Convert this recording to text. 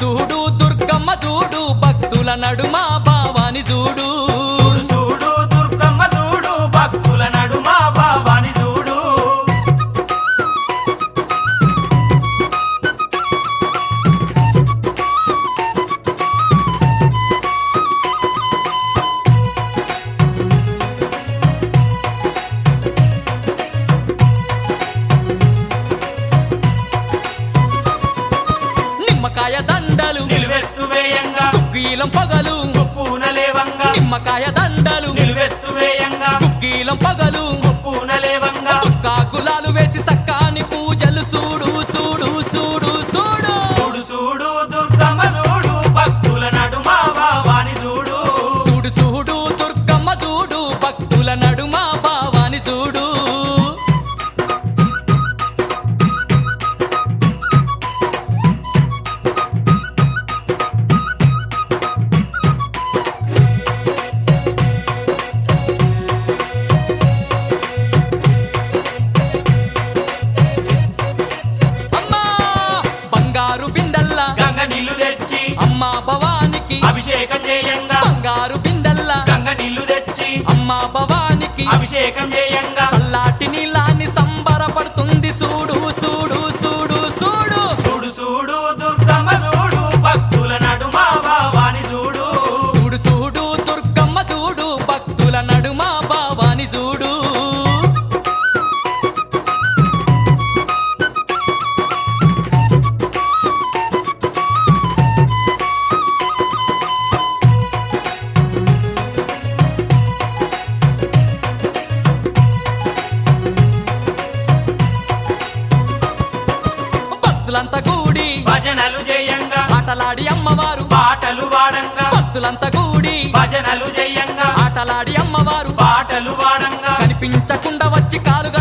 చూడు దుర్గమ్మ చూడు భక్తుల నడుమ భావాని చూడు చూడు చూడు దుర్గమ్మ చూడు భక్తుల నడుమ భావాని చూడు నిమ్మకాయ దండలు నిలువెత్తు వేయంగా కుక్కీలం పగలు కుప్పూన లేవంగా నిమ్మకాయ దండలు నిలువెత్తు వేయంగా కుక్కీలం పగలు కుప్పూన లేవంగా కాకులాలు వేసి సక్కాని పూజలు చూడు చూడు చూడు చూడు చూడు చూడు దుర్గమ్మ చూడు భక్తుల నడుమ భావాని చూడు చూడు చూడు దుర్గమ్మ చూడు భక్తుల నడుమ భావాని చూడు అమ్మా బంగారు బిందెల్ల గంగ నీళ్లు తెచ్చి అమ్మా భవానికి అభిషేకం చేయంగా బంగారు బిందెల్ల గంగ నీళ్లు తెచ్చి అమ్మా భవానికి అభిషేకం చేయంగా చల్లాటి నీలాన్ని సంబరపడుతుంది చూడు చూడు చూడు చూడు చూడు చూడు దుర్గమ్మ చూడు భక్తుల నడుమ భావాని చూడు చూడు చూడు దుర్గమ్మ చూడు భక్తుల నడుమ భావాని చూడు భక్తులంతా కూడి భజనలు చేయంగా ఆటలాడి అమ్మవారు పాటలు వాడంగా భక్తులంతా కూడి భజనలు చేయంగా ఆటలాడి అమ్మవారు పాటలు వాడంగా కనిపించకుండా వచ్చి కాలు